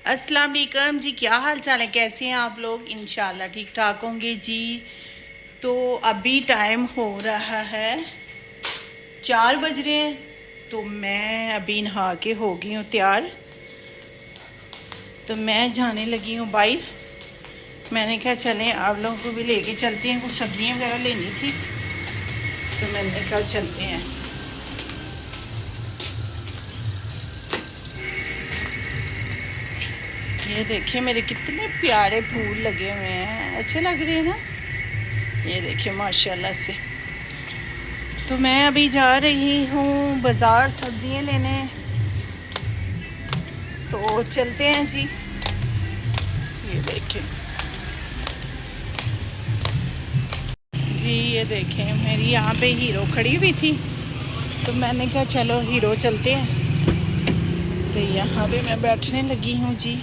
अस्सलाम वालेकुम जी, क्या हाल चाल है, कैसे हैं आप लोग। इंशाल्लाह ठीक ठाक होंगे जी। तो अभी टाइम हो रहा है 4 बज रहे हैं। तो मैं अभी नहा के हो गई हूँ तैयार। तो मैं जाने लगी हूँ बाहर। मैंने कहा चलें आप लोगों को भी लेके चलते हैं, कुछ सब्जियाँ वगैरह लेनी थी तो मैंने कहा चलते हैं। ये देखिए मेरे कितने प्यारे फूल लगे हुए हैं, अच्छे लग रहे हैं ना। ये देखिए माशाल्लाह से। तो मैं अभी जा रही हूँ बाज़ार सब्जियाँ लेने। तो चलते हैं जी। ये देखें जी, ये देखें मेरी यहाँ पे हीरो खड़ी हुई थी तो मैंने कहा चलो हीरो चलते हैं। तो यहाँ पे मैं बैठने लगी हूँ जी।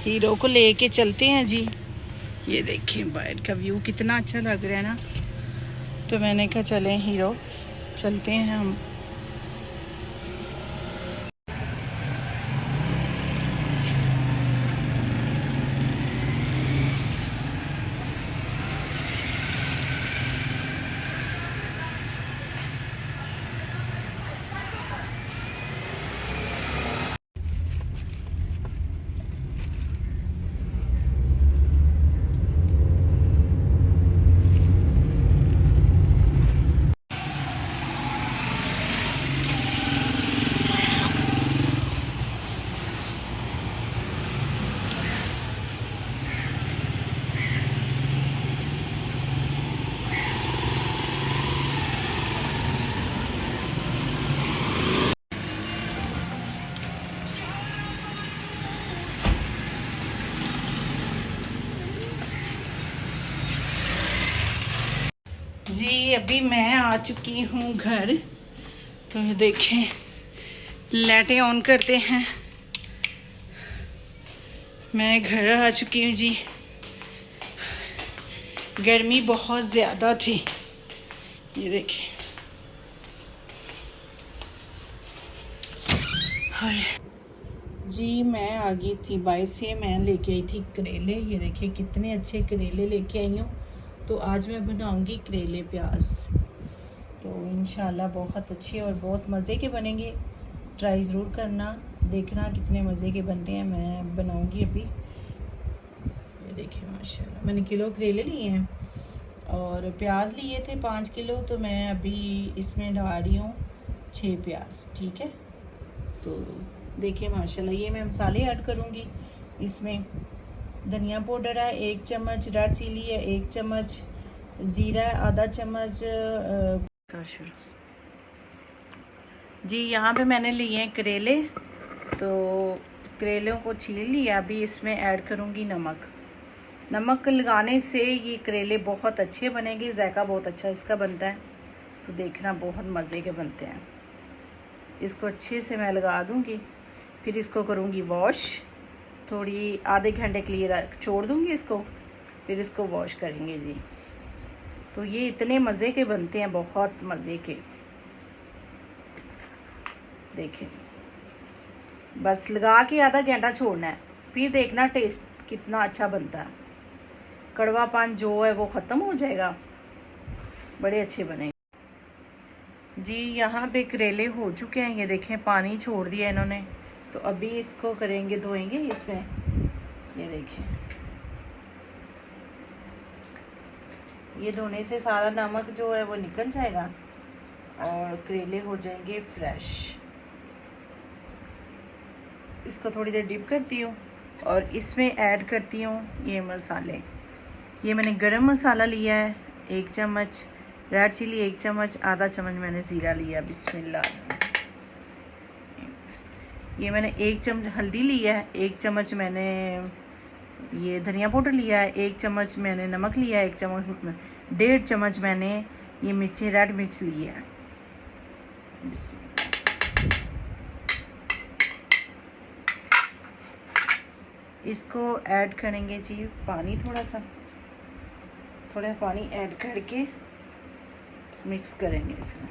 हीरो को लेके चलते हैं जी। ये देखें बाहर का व्यू कितना अच्छा लग रहा है ना। तो मैंने कहा चलें हीरो चलते हैं हम। जी अभी मैं आ चुकी हूँ घर। तो ये देखें लाइटें ऑन करते हैं। मैं घर आ चुकी हूँ जी। गर्मी बहुत ज़्यादा थी। ये देखें हाय जी, मैं आ गई थी बाहर से। मैं लेके आई थी करेले। ये देखिए कितने अच्छे करेले लेके आई हूँ। तो आज मैं बनाऊंगी करेले प्याज। तो इंशाल्लाह बहुत अच्छे और बहुत मज़े के बनेंगे। ट्राई ज़रूर करना, देखना कितने मज़े के बनते हैं। मैं बनाऊंगी अभी। ये देखिए माशाल्लाह मैंने किलो करेले लिए हैं और प्याज लिए थे 5 किलो। तो मैं अभी इसमें डाल रही हूँ 6 प्याज। ठीक है। तो देखिए माशाल्लाह ये मैं मसाले ऐड करूँगी। इसमें धनिया पाउडर है 1 चम्मच, रेड चिली है 1 चम्मच, ज़ीरा है आधा चम्मच। जी यहाँ पे मैंने लिए हैं करेले। तो करेलों को छील लिया। अभी इसमें ऐड करूँगी नमक। नमक लगाने से ये करेले बहुत अच्छे बनेंगे, जायका बहुत अच्छा इसका बनता है। तो देखना बहुत मज़े के बनते हैं। इसको अच्छे से मैं लगा दूँगी, फिर इसको करूँगी वॉश। थोड़ी आधे घंटे के लिए छोड़ दूँगी इसको, फिर इसको वॉश करेंगे जी। तो ये इतने मज़े के बनते हैं, बहुत मज़े के। देखें बस लगा के आधा घंटा छोड़ना है, फिर देखना टेस्ट कितना अच्छा बनता है। कड़वापन जो है वो ख़त्म हो जाएगा, बड़े अच्छे बनेंगे जी। यहाँ पे करेले हो चुके हैं। ये देखें पानी छोड़ दिया इन्होंने। तो अभी इसको करेंगे, धोएंगे इसमें। ये देखिए ये धोने से सारा नमक जो है वो निकल जाएगा और करेले हो जाएंगे फ्रेश। इसको थोड़ी देर डिप करती हूँ और इसमें ऐड करती हूँ ये मसाले। ये मैंने गरम मसाला लिया है 1 चम्मच, रेड चिली 1 चम्मच, आधा चम्मच मैंने ज़ीरा लिया। बिस्मिल्लाह। ये मैंने 1 चम्मच हल्दी लिया है, 1 चम्मच मैंने ये धनिया पाउडर लिया है, 1 चम्मच मैंने नमक लिया है, 1 चम्मच 1.5 चम्मच मैंने ये मिर्ची रेड मिर्च ली है। इसको ऐड करेंगे जी पानी, थोड़ा पानी ऐड करके मिक्स करेंगे इसमें।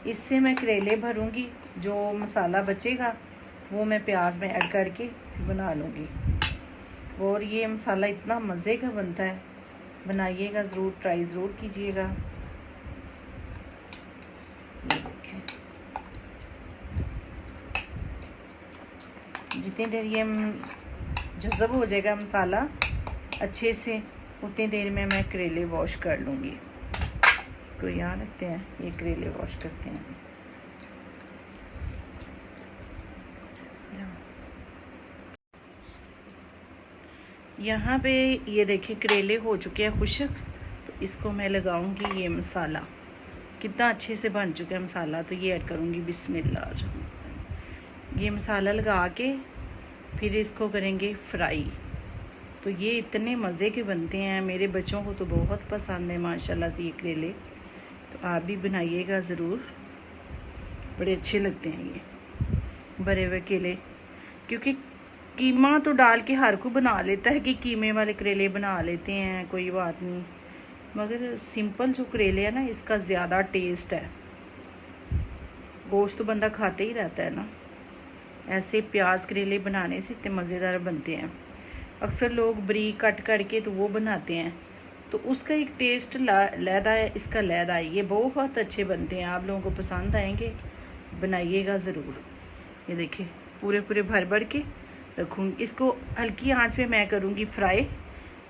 इससे मैं करेले भरूंगी, जो मसाला बचेगा वो मैं प्याज में ऐड करके बना लूँगी। और ये मसाला इतना मज़े का बनता है, बनाइएगा ज़रूर, ट्राई ज़रूर कीजिएगा। जितनी देर ये जज़ब हो जाएगा मसाला अच्छे से, उतनी देर में मैं करेले वॉश कर लूँगी। इसको यहाँ रखते हैं, ये करेले वॉश करते हैं। यहाँ पे ये देखिए करेले हो चुके हैं खुश्क, तो इसको मैं लगाऊंगी ये मसाला। कितना अच्छे से बन चुका है मसाला, तो ये ऐड करूँगी बिस्मिल्लाह। ये मसाला लगा के फिर इसको करेंगे फ्राई। तो ये इतने मज़े के बनते हैं, मेरे बच्चों को तो बहुत पसंद है माशाल्लाह से ये करेले। तो आप भी बनाइएगा ज़रूर, बड़े अच्छे लगते हैं ये भरे हुए केले। क्योंकि कीमा तो डाल के हर कोई बना लेता है कि कीमे वाले करेले बना लेते हैं, कोई बात नहीं, मगर सिंपल जो करेले है ना, इसका ज़्यादा टेस्ट है। गोश्त तो बंदा खाते ही रहता है ना, ऐसे प्याज करेले बनाने से इतने मज़ेदार बनते हैं। अक्सर लोग बरीक कट करके तो वो बनाते हैं, तो उसका एक टेस्ट लैदा है, इसका लैदा है। ये बहुत अच्छे बनते हैं, आप लोगों को पसंद आएंगे, बनाइएगा ज़रूर। ये देखिए पूरे पूरे भर भर के रखूँगी, इसको हल्की आंच पे मैं करूँगी फ्राई।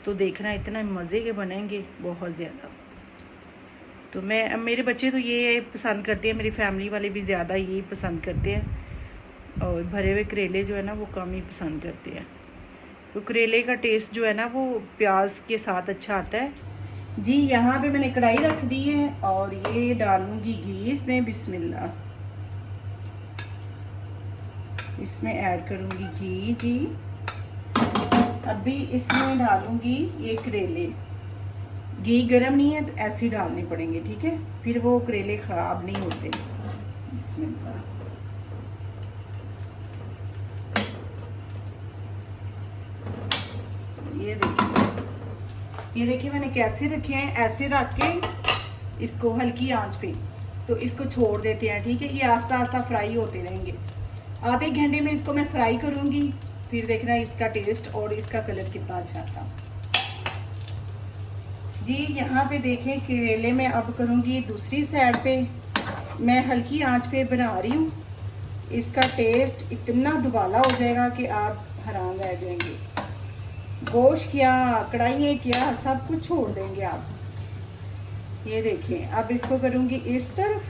तो देखना इतना मज़े के बनेंगे, बहुत ज़्यादा। तो मेरे बच्चे तो ये पसंद करते हैं, मेरी फैमिली वाले भी ज़्यादा यही पसंद करते हैं, और भरे हुए करेले जो है ना वो कम ही पसंद करते हैं। तो करेले का टेस्ट जो है ना वो प्याज के साथ अच्छा आता है। जी यहाँ पे मैंने कढ़ाई रख दी है और ये डालूँगी घी इसमें, बिस्मिल्लाह। इसमें ऐड करूँगी घी जी। अभी इसमें डालूँगी ये करेले। घी गरम नहीं है तो ऐसे ही डालने पड़ेंगे, ठीक है, फिर वो करेले ख़राब नहीं होते। बिस्मिल्लाह। ये देखिए मैंने कैसे रखे हैं, ऐसे रख के इसको हल्की आंच पे तो इसको छोड़ देते हैं, ठीक है। ये आस्ता आस्ता फ्राई होते रहेंगे। आधे घंटे में इसको मैं फ्राई करूँगी, फिर देखना इसका टेस्ट और इसका कलर कितना अच्छा आता। जी यहाँ पे देखें करेले में अब करूँगी दूसरी साइड पे, मैं हल्की आंच पे बना रही हूँ। इसका टेस्ट इतना दुबाला हो जाएगा कि आप हैरान रह जाएंगे। गोश्त क्या, कढ़ाइयाँ क्या, सब कुछ छोड़ देंगे आप। ये देखिए अब इसको करूँगी इस तरफ।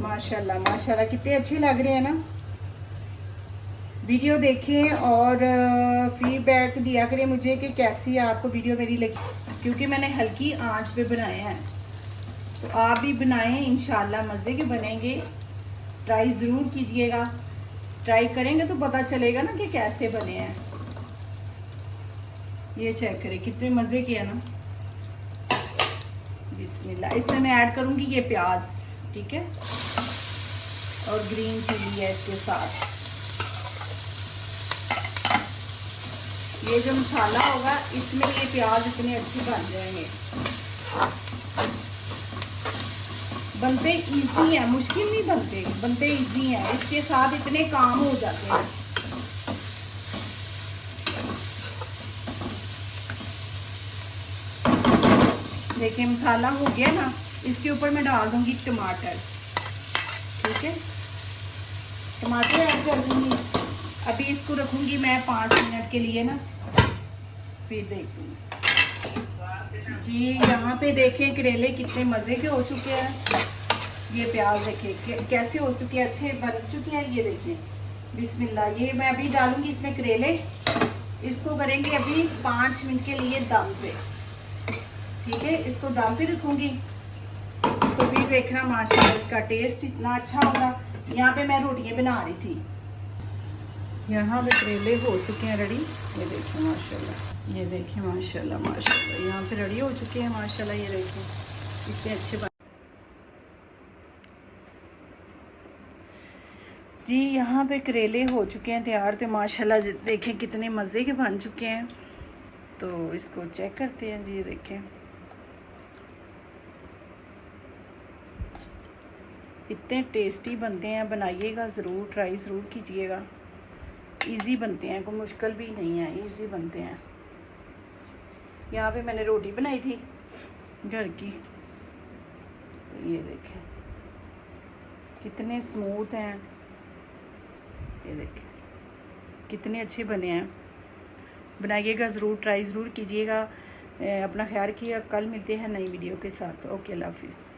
माशाल्लाह माशाल्लाह कितने अच्छे लग रहे हैं ना। वीडियो देखें और फीडबैक दिया करें मुझे कि कैसी आपको वीडियो मेरी लगी, क्योंकि मैंने हल्की आंच पे बनाए हैं। तो आप भी बनाएं, इंशाल्लाह मज़े के बनेंगे। ट्राई ज़रूर कीजिएगा, ट्राई करेंगे तो पता चलेगा ना कि कैसे बने हैं। ये चेक करें कितने मज़े के है ना। बिस्मिल्लाह। इसमें मैं ऐड करूँगी ये प्याज, ठीक है, और ग्रीन चिली है इसके साथ। ये जो मसाला होगा इसमें ये प्याज इतने अच्छे बन जाएंगे। बनते इजी है, मुश्किल नहीं बनते, बनते इजी हैं। इसके साथ इतने काम हो जाते हैं। देखिए मसाला हो गया ना, इसके ऊपर मैं डाल दूंगी टमाटर, ठीक है, टमाटर ऐड कर दूंगी। अभी इसको रखूंगी मैं 5 मिनट के लिए ना, फिर देखूंगी। जी यहाँ पे देखें करेले कितने मज़े के हो चुके हैं। ये प्याज देखिए कैसे हो चुके हैं, अच्छे बन चुके हैं। ये देखिए बिस्मिल्लाह। ये मैं अभी डालूंगी इसमें करेले। इसको करेंगे अभी 5 मिनट के लिए दम पे, ठीक है। इसको दम पे रखूंगी तो फिर देखना माशाल्लाह इसका टेस्ट इतना अच्छा होगा। यहाँ पे मैं रोटियां बना रही थी। यहाँ पे करेले हो चुके हैं रेडी। ये देखिए माशाल्लाह, ये देखिए माशाल्लाह माशाल्लाह, यहाँ पे रेडी हो चुके हैं माशाल्लाह। ये देखिए कितने अच्छे जी। यहाँ पे करेले हो चुके हैं तैयार, तो माशाल्लाह देखें कितने मज़े के बन चुके हैं। तो इसको चेक करते हैं जी। देखें इतने टेस्टी बनते हैं, बनाइएगा ज़रूर, ट्राई ज़रूर कीजिएगा। इजी बनते हैं, कोई मुश्किल भी नहीं है, इजी बनते हैं। यहाँ पे मैंने रोटी बनाई थी घर की, तो ये देखें कितने स्मूथ हैं, ये देखें कितने अच्छे बने हैं। बनाइएगा ज़रूर, ट्राई ज़रूर कीजिएगा। अपना ख्याल रखिएगा। कल मिलते हैं नई वीडियो के साथ। ओके, अल्लाह हाफिज़।